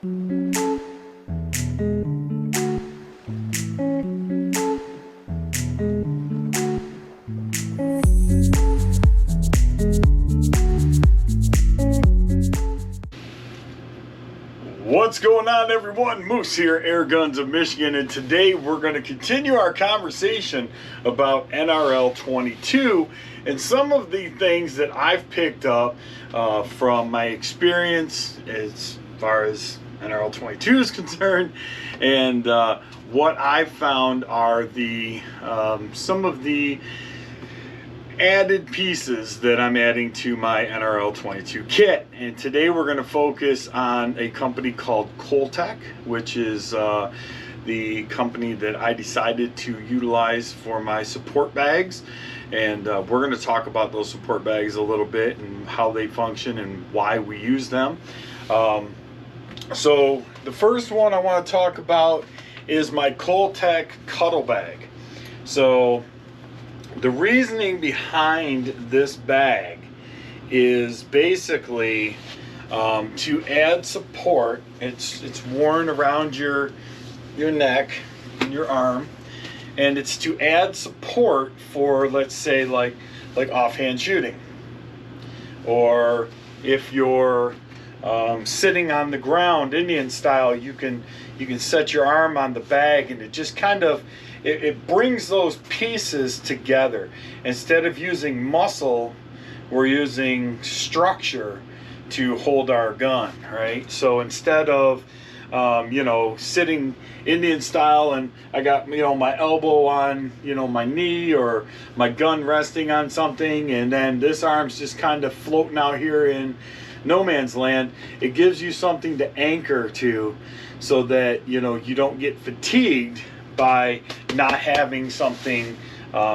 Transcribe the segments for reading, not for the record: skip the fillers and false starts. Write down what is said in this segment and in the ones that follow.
What's going on, everyone? Moose here, Airguns of Michigan, and today we're going to continue our conversation about NRL22 and some of the things that I've picked up from my experience as far as NRL22 is concerned, and what I've found are the some of the added pieces that I'm adding to my NRL22 kit. And today we're going to focus on a company called Cole-Tac, which is the company that I decided to utilize for my support bags. And we're going to talk about those support bags a little bit and how they function and why we use them. So the first one I want to talk about is my Cole-Tac cuddle bag. So the reasoning behind this bag is basically to add support. It's worn around your neck and your arm, and it's to add support for, let's say, like offhand shooting, or if you're sitting on the ground Indian style, you can set your arm on the bag, and it just kind of it brings those pieces together. Instead of using muscle, we're using structure to hold our gun, right? So instead of sitting Indian style and I got my elbow on my knee or my gun resting on something, and then this arm's just kind of floating out here in no man's land, it gives you something to anchor to, so that you don't get fatigued by not having something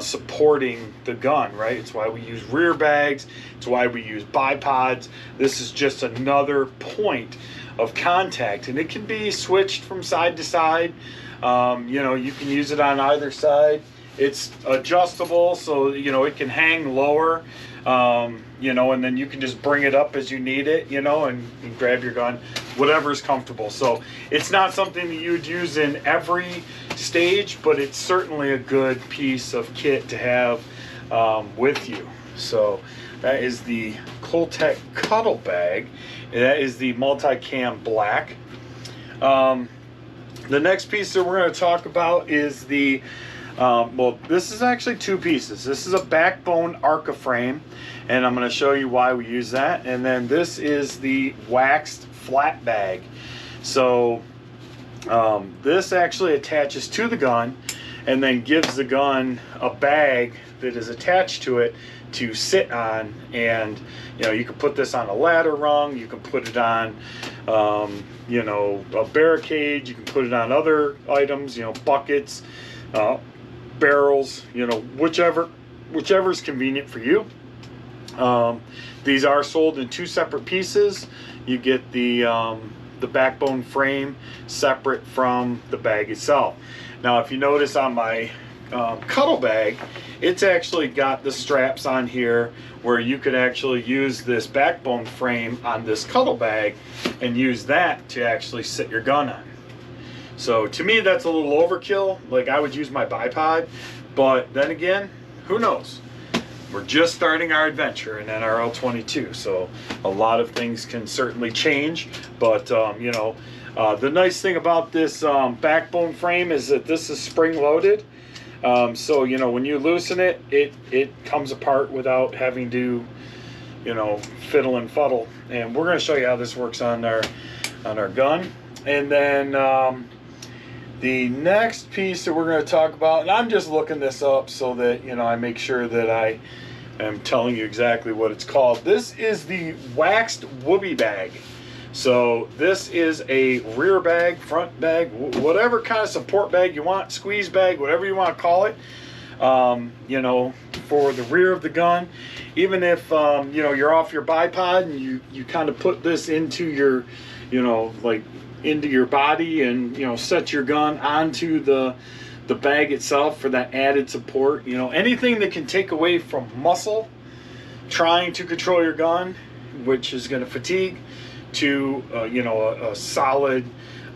supporting the gun, right? It's why we use rear bags. It's why we use bipods. This is just another point of contact, and it can be switched from side to side. You can use it on either side. It's adjustable, so it can hang lower, and then you can just bring it up as you need it, and grab your gun, whatever's comfortable. So it's not something that you'd use in every stage, but it's certainly a good piece of kit to have with you. So that is the Cole-Tac cuddle bag. That is the multicam black. The next piece that we're going to talk about is the well, this is actually two pieces. This is a backbone Arca frame, and I'm going to show you why we use that. And then this is the waxed flat bag. So this actually attaches to the gun and then gives the gun a bag that is attached to it to sit on. And you can put this on a ladder rung, you can put it on a barricade, you can put it on other items, buckets, barrels, whichever is convenient for you. These are sold in two separate pieces. You get the backbone frame separate from the bag itself. Now, if you notice on my cuddle bag, it's actually got the straps on here where you could actually use this backbone frame on this cuddle bag and use that to actually sit your gun on. So to me, that's a little overkill. Like, I would use my bipod, but then again, who knows? We're just starting our adventure in NRL22, so a lot of things can certainly change. But the nice thing about this backbone frame is that this is spring-loaded. So when you loosen it, it comes apart without having to fiddle and fuddle. And we're going to show you how this works on our gun. And then the next piece that we're going to talk about, and I'm just looking this up so that I make sure that I am telling you exactly what it's called. This is the waxed whoopee bag. So this is a rear bag, front bag, whatever kind of support bag you want, squeeze bag, whatever you want to call it, for the rear of the gun. Even if you're off your bipod and you kind of put this into your into your body and set your gun onto the bag itself for that added support. Anything that can take away from muscle trying to control your gun, which is going to fatigue, to you know, a solid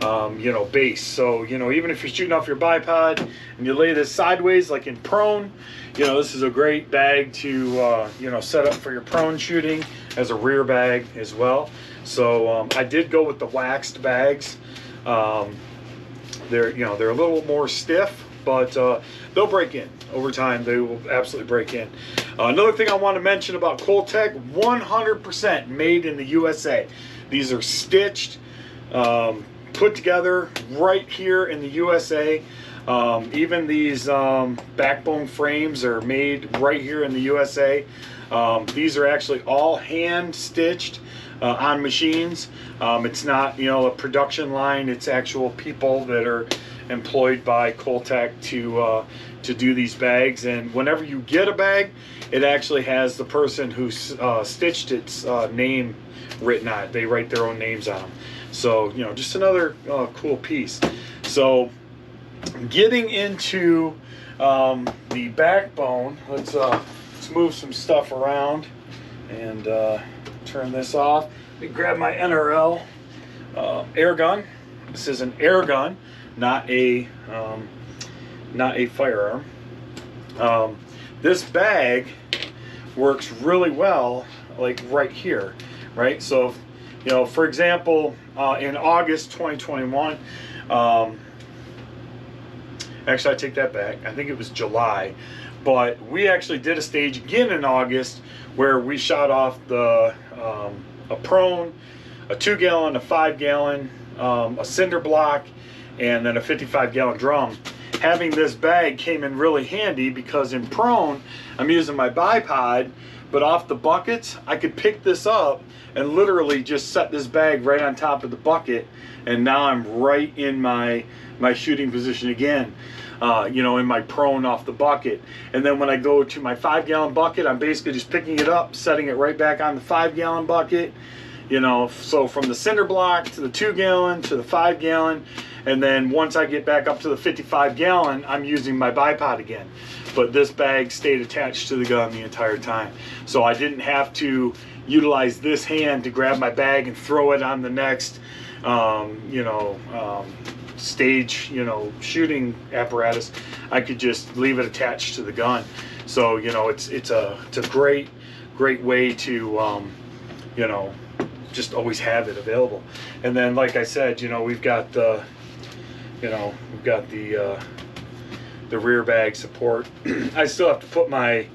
you know, base. So you know, even if you're shooting off your bipod and you lay this sideways like in prone, you know, this is a great bag to you know, set up for your prone shooting as a rear bag as well. So I did go with the waxed bags. They're, you know, they're a little more stiff, but they'll break in over time. They will absolutely break in. Another thing I want to mention about ColeTac, 100% made in the USA. These are stitched, put together right here in the USA. Even these backbone frames are made right here in the USA. These are actually all hand stitched on machines. It's not, you know, a production line. It's actual people that are employed by ColeTac to do these bags. And whenever you get a bag, it actually has the person who stitched its name written on it. They write their own names on them. So, you know, just another cool piece. So getting into the backbone, let's move some stuff around and turn this off. Let me grab my NRL air gun. This is an air gun, not a firearm. This bag works really well, like right here, right? So, you know, for example, in August 2021, actually I take that back, I think it was July, but we actually did a stage again in August where we shot off the a prone, a 2-gallon, a 5-gallon, a cinder block, and then a 55-gallon drum. Having this bag came in really handy because in prone I'm using my bipod, but off the buckets I could pick this up and literally just set this bag right on top of the bucket, and now I'm right in my shooting position again. You know, in my prone off the bucket. And then when I go to my 5-gallon bucket, I'm basically just picking it up, setting it right back on the 5-gallon bucket. You know, so from the cinder block to the 2-gallon to the 5-gallon, and then once I get back up to the 55-gallon, I'm using my bipod again. But this bag stayed attached to the gun the entire time. So I didn't have to utilize this hand to grab my bag and throw it on the next, you know, stage, you know, shooting apparatus. I could just leave it attached to the gun. So, you know, it's a great way to you know, just always have it available. And then, like I said, you know, we've got the, you know, we've got the rear bag support. I still have to put my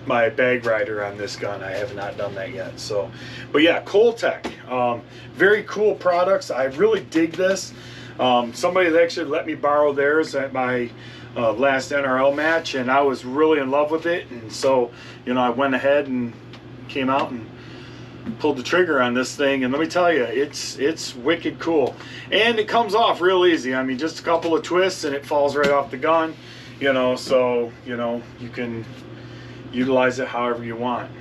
my bag rider on this gun. I have not done that yet. So, but yeah, ColeTac, very cool products. I really dig this. Somebody that actually let me borrow theirs at my last NRL match, and I was really in love with it. And so, you know, I went ahead and came out and pulled the trigger on this thing, and let me tell you, it's wicked cool, and it comes off real easy. I mean, just a couple of twists and it falls right off the gun, you know. So, you know, you can utilize it however you want.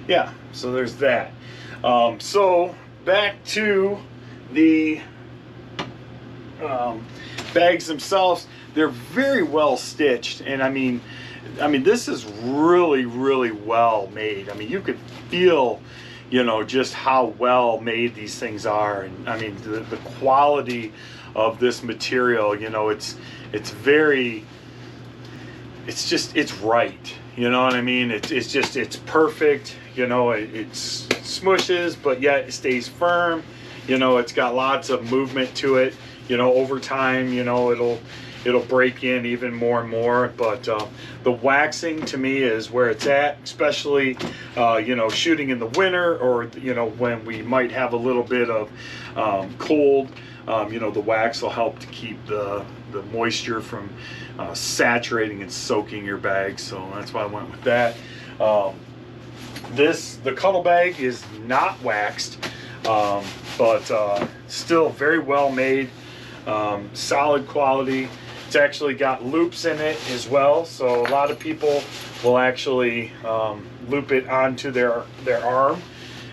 Yeah, so there's that. So back to the bags themselves. They're very well stitched, and I mean this is really well made. I mean, you could feel, you know, just how well made these things are. And I mean, the quality of this material, you know, it's very, it's right, you know what I mean? It's perfect, you know. It smushes, but yet it stays firm. You know, it's got lots of movement to it. You know, over time, you know, it'll break in even more and more. But the waxing to me is where it's at, especially you know, shooting in the winter, or you know, when we might have a little bit of cold. You know, the wax will help to keep the moisture from saturating and soaking your bag. So that's why I went with that. The cuddle bag is not waxed, but still very well made, solid quality. It's actually got loops in it as well, so a lot of people will actually loop it onto their arm,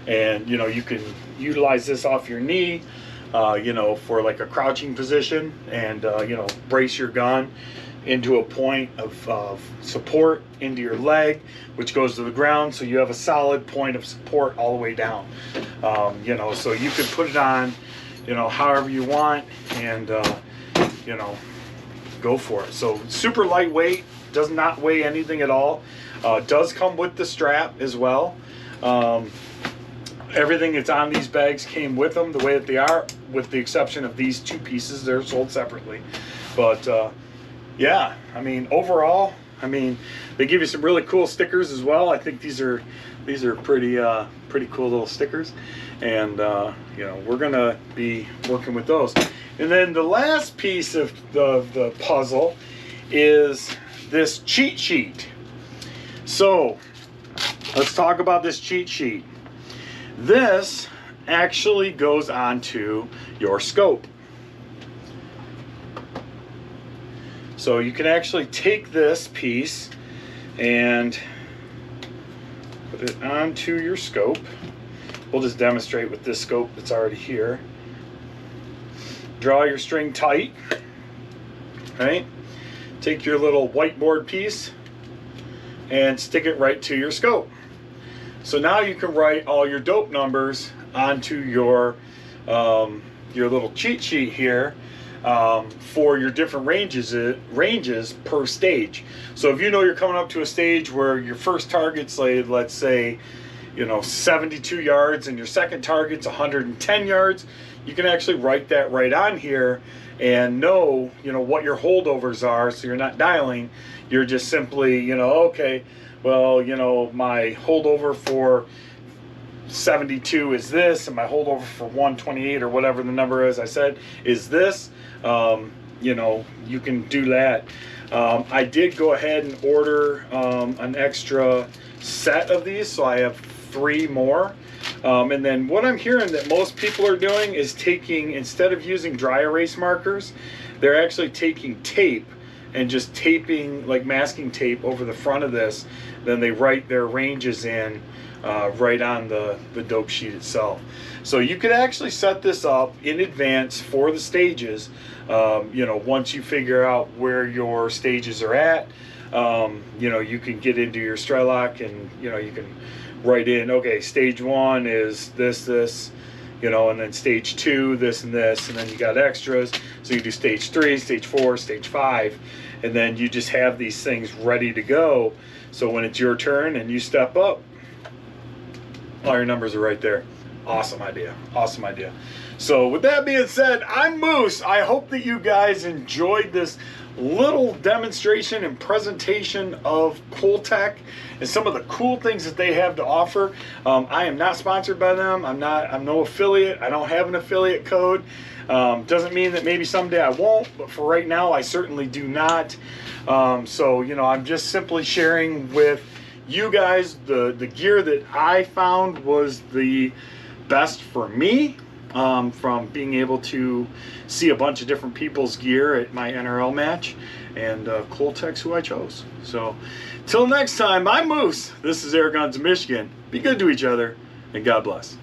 and you know, you can utilize this off your knee, you know, for like a crouching position, and you know, brace your gun into a point of support into your leg, which goes to the ground, so you have a solid point of support all the way down. You know, so you can put it on, you know, however you want, and you know, go for it. So super lightweight, does not weigh anything at all. Does come with the strap as well. Everything that's on these bags came with them the way that they are, with the exception of these two pieces. They're sold separately. But yeah, I mean, overall, I mean, they give you some really cool stickers as well. I think these are pretty cool little stickers, and you know, we're gonna be working with those. And then the last piece of the puzzle is this cheat sheet. So let's talk about this cheat sheet. This actually goes onto your scope. So you can actually take this piece and put it onto your scope. We'll just demonstrate with this scope that's already here. Draw your string tight, right? Take your little whiteboard piece and stick it right to your scope. So now you can write all your dope numbers onto your little cheat sheet here for your different ranges per stage. So if you know you're coming up to a stage where your first target's, like, let's say, you know, 72 yards, and your second target's 110 yards, you can actually write that right on here and know, you know, what your holdovers are, so you're not dialing. You're just simply, you know, okay, well, you know, my holdover for 72 is this, and my holdover for 128 or whatever the number is I said is this. You know, you can do that. I did go ahead and order an extra set of these, so I have 3 more. And then what I'm hearing that most people are doing is taking, instead of using dry erase markers, they're actually taking tape and just taping, like masking tape, over the front of this. Then they write their ranges in right on the dope sheet itself. So you could actually set this up in advance for the stages. You know, once you figure out where your stages are at, you know, you can get into your Strilock, and you know, you can write in, okay, stage 1 is this, you know, and then stage 2 this and this, and then you got extras, so you do stage 3, stage 4, stage 5, and then you just have these things ready to go. So when it's your turn and you step up, all your numbers are right there. Awesome idea, awesome idea. So with that being said, I'm Moose. I hope that you guys enjoyed this little demonstration and presentation of ColeTac and some of the cool things that they have to offer. I am not sponsored by them. I'm no affiliate. I don't have an affiliate code. Doesn't mean that maybe someday I won't, but for right now I certainly do not. So, you know, I'm just simply sharing with you guys the gear that I found was the best for me, from being able to see a bunch of different people's gear at my NRL match, and ColeTac's who I chose. So till next time, I'm Moose. This is Airguns of Michigan. Be good to each other, and God bless.